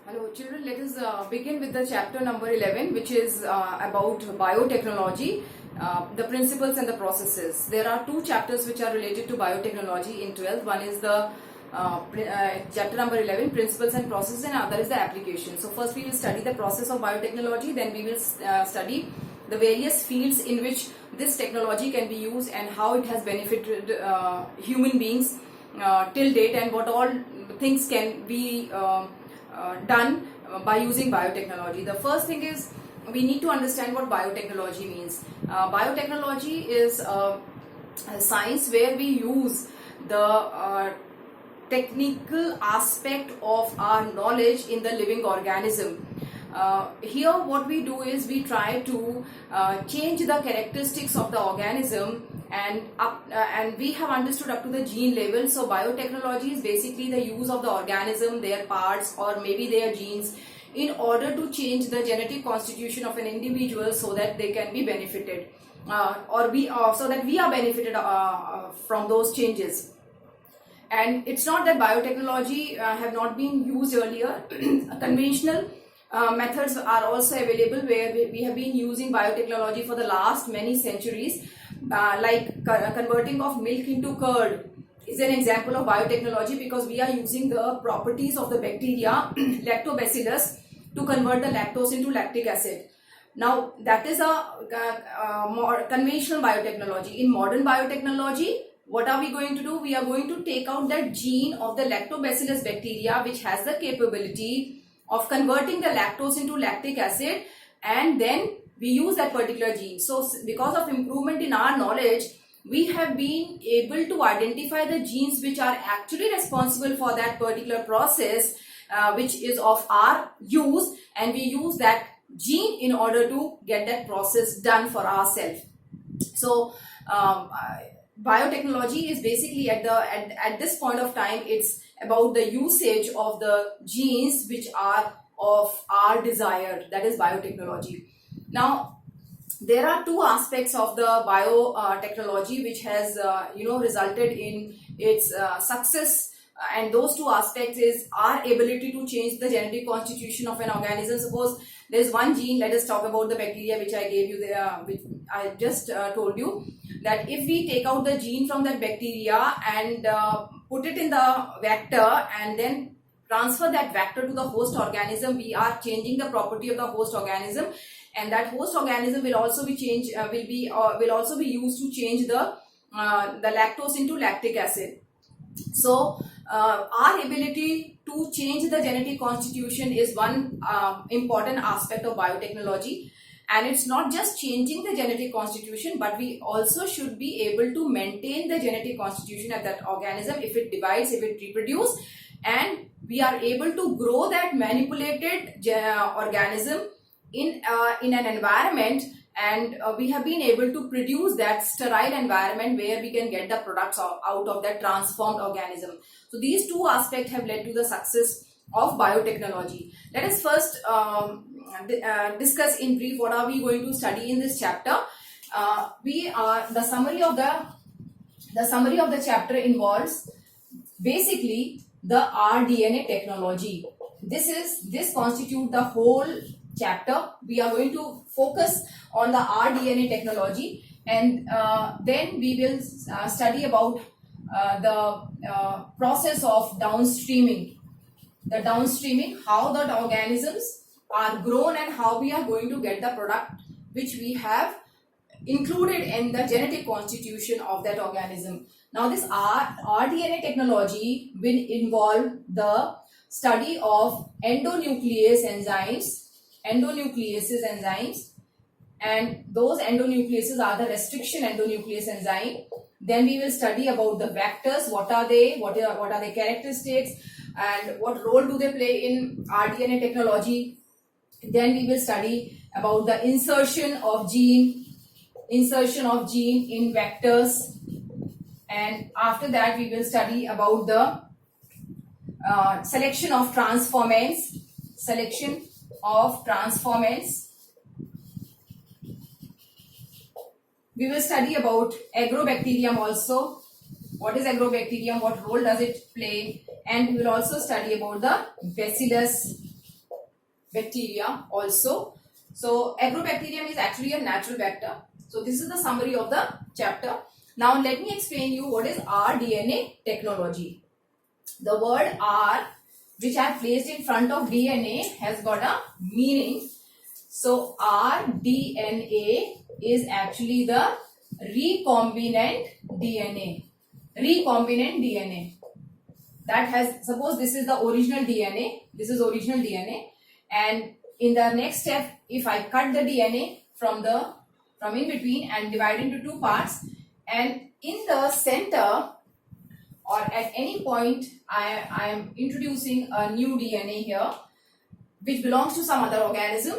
Hello children, let us begin with the chapter number 11, which is about biotechnology, the principles and the processes. There are two chapters which are related to biotechnology in 12th. One is the chapter number 11, principles and processes, and other is the application. So first we will study the process of biotechnology, then we will study the various fields in which this technology can be used and how it has benefited human beings till date, and what all things can be done by using biotechnology. The first thing is we need to understand what biotechnology means. Biotechnology is a science where we use the technical aspect of our knowledge in the living organism. Here what we do is we try to change the characteristics of the organism, and we have understood up to the gene level. So biotechnology is basically the use of the organism, their parts or maybe their genes, in order to change the genetic constitution of an individual so that they can be benefited so that we are benefited from those changes. And it's not that biotechnology have not been used earlier. Conventional methods are also available where we have been using biotechnology for the last many centuries, like converting of milk into curd is an example of biotechnology, because we are using the properties of the bacteria lactobacillus to convert the lactose into lactic acid. Now that is a more conventional biotechnology. In modern biotechnology, what are we going to do? We are going to take out that gene of the lactobacillus bacteria, which has the capability of converting the lactose into lactic acid, and then we use that particular gene. So because of improvement in our knowledge, we have been able to identify the genes which are actually responsible for that particular process, which is of our use, and we use that gene in order to get that process done for ourselves. So biotechnology is basically at this point of time, it's about the usage of the genes which are of our desire. That is biotechnology. Now there are two aspects of the biotechnology which has resulted in its success, and those two aspects is our ability to change the genetic constitution of an organism. Suppose there is one gene. Let us talk about the bacteria which I gave you there, which I just told you, that if we take out the gene from that bacteria and put it in the vector and then transfer that vector to the host organism, we are changing the property of the host organism, and that host organism will also be used to change the lactose into lactic acid. So our ability to change the genetic constitution is one important aspect of biotechnology. And it's not just changing the genetic constitution, but we also should be able to maintain the genetic constitution of that organism if it divides, if it reproduces, and we are able to grow that manipulated organism in an environment, and we have been able to produce that sterile environment where we can get the products out of that transformed organism. So these two aspects have led to the success of biotechnology. Let us first discuss in brief what are we going to study in this chapter. The summary of the chapter involves basically the rDNA technology. This constitutes the whole chapter. We are going to focus on the rDNA technology, and then we will study about the process of downstreaming. The downstreaming, how the organisms are grown and how we are going to get the product which we have included in the genetic constitution of that organism. Now this rDNA technology will involve the study of endonucleases enzymes, and those endonucleases are the restriction endonuclease enzyme. Then we will study about the vectors. What are they? What are their characteristics? And what role do they play in rDNA technology? Then we will study about the insertion of gene in vectors, and after that we will study about the selection of transformants. We will study about agrobacterium also. What is agrobacterium? What role does it play? And we will also study about the bacillus bacteria also. So agrobacterium is actually a natural vector. So this is the summary of the chapter. Now let me explain you what is rDNA technology. The word R, which I have placed in front of DNA, has got a meaning. So rDNA is actually the recombinant DNA. Recombinant DNA. That has, suppose this is the original DNA, this is original DNA, and in the next step, if I cut the DNA from in between and divide into two parts, and in the center or at any point I am introducing a new DNA here which belongs to some other organism,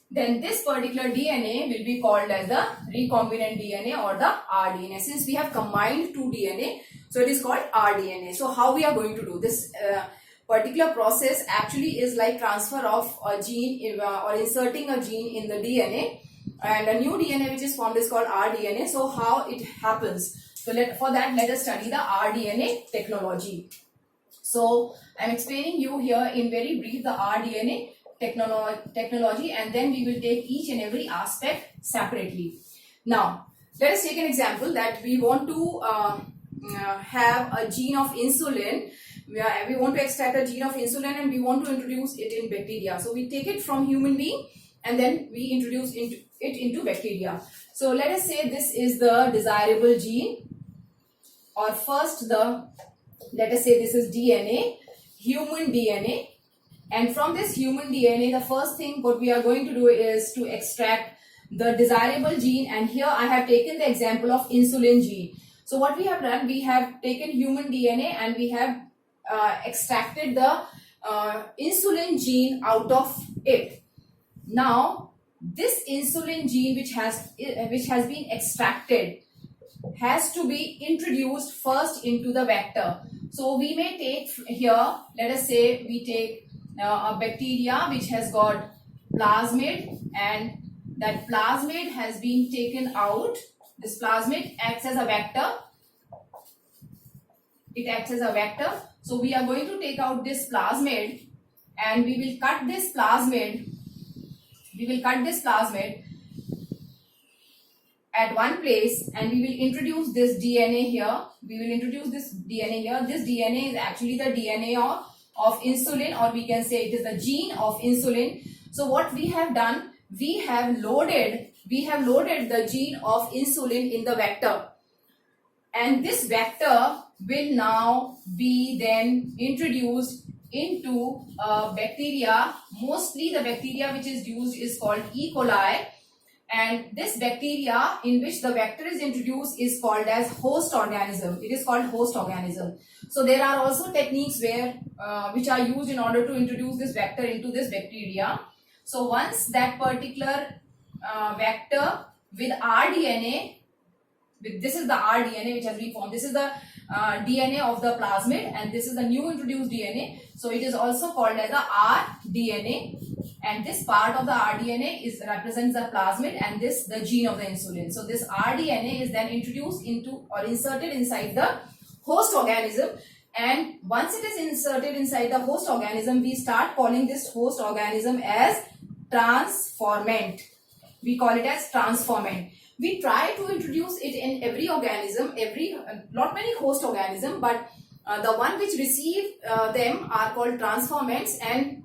then this particular DNA will be called as the recombinant DNA or the rDNA. Since we have combined two DNA, so it is called rDNA. So how we are going to do this particular process actually is like transfer of a gene or inserting a gene in the DNA, and a new DNA which is formed is called rDNA. So how it happens? So for that, let us study the rDNA technology. So I am explaining you here in very brief the rDNA technology, and then we will take each and every aspect separately. Now let us take an example that we want to have a gene of insulin. We want to extract a gene of insulin and we want to introduce it in bacteria. So we take it from human being and then we introduce it into bacteria. So let us say this is the desirable gene, or first let us say this is DNA, human DNA. And from this human DNA, the first thing what we are going to do is to extract the desirable gene. And here I have taken the example of insulin gene. So what we have done, we have taken human DNA and we have extracted the insulin gene out of it. Now this insulin gene which has been extracted has to be introduced first into the vector. So we may take here, let us say we take a bacteria which has got plasmid, and that plasmid has been taken out. This plasmid acts as a vector. It acts as a vector. So we are going to take out this plasmid and we will cut this plasmid. We will cut this plasmid at one place and we will introduce this DNA here. We will introduce this DNA here. This DNA is actually the DNA of insulin, or we can say it is the gene of insulin. So what we have done, we have loaded the gene of insulin in the vector, and this vector will now be then introduced into bacteria. Mostly the bacteria which is used is called E. coli, and this bacteria in which the vector is introduced is called as host organism. It is called host organism. So there are also techniques where which are used in order to introduce this vector into this bacteria. So once that particular vector with rDNA, this is the rDNA which has been formed. This is the DNA of the plasmid and this is the new introduced DNA. So it is also called as the rDNA, and this part of the rDNA represents the plasmid and this the gene of the insulin. So this rDNA is then introduced into or inserted inside the host organism, and once it is inserted inside the host organism, we start calling this host organism as transformant. We call it as transformant. We try to introduce it in every organism, not many host organism, but the one which receive them are called transformants, and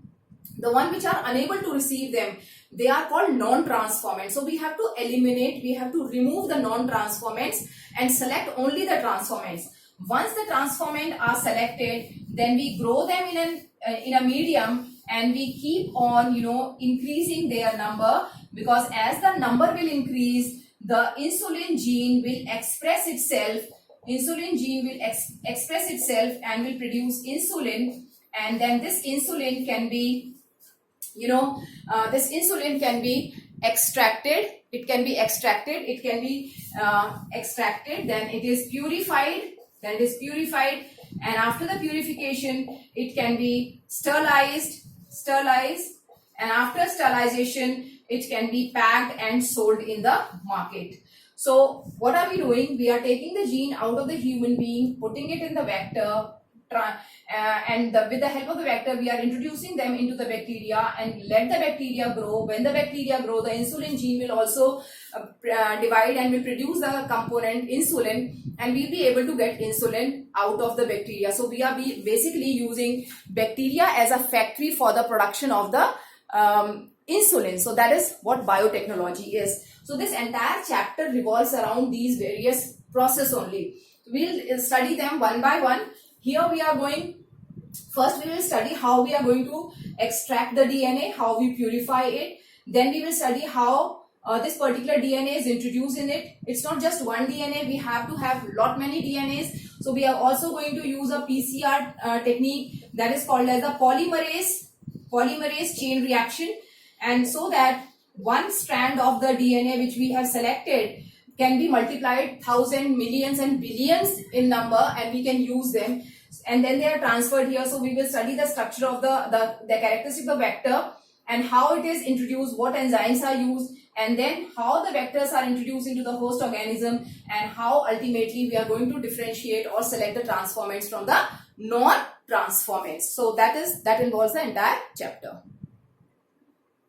the one which are unable to receive them, they are called non-transformants. So we have to eliminate, we have to remove the non-transformants and select only the transformants. Once the transformants are selected, then we grow them in a medium and we keep on increasing their number, because as the number will increase, the insulin gene will express itself. Insulin gene will express itself and will produce insulin, and then this insulin can be extracted. It can be extracted. It can be extracted. Then it is purified. And after the purification, it can be sterilized, and after sterilization, it can be packed and sold in the market. So what are we doing? We are taking the gene out of the human being, putting it in the vector, with the help of the vector, we are introducing them into the bacteria and let the bacteria grow. When the bacteria grow, the insulin gene will also divide and will produce the component insulin, and we'll be able to get insulin out of the bacteria. So we are basically using bacteria as a factory for the production of the insulin. So that is what biotechnology is. So this entire chapter revolves around these various processes only. We'll study them one by one. Here we are going, first we will study how we are going to extract the DNA, how we purify it. Then we will study how this particular DNA is introduced in it. It's not just one DNA, we have to have many DNAs. So we are also going to use a PCR technique that is called as a polymerase chain reaction. And so that one strand of the DNA which we have selected can be multiplied thousand, millions and billions in number, and we can use them, and then they are transferred here. So we will study the structure of the characteristic of the vector and how it is introduced, what enzymes are used, and then how the vectors are introduced into the host organism, and how ultimately we are going to differentiate or select the transformants from the non-transformants. So that involves the entire chapter.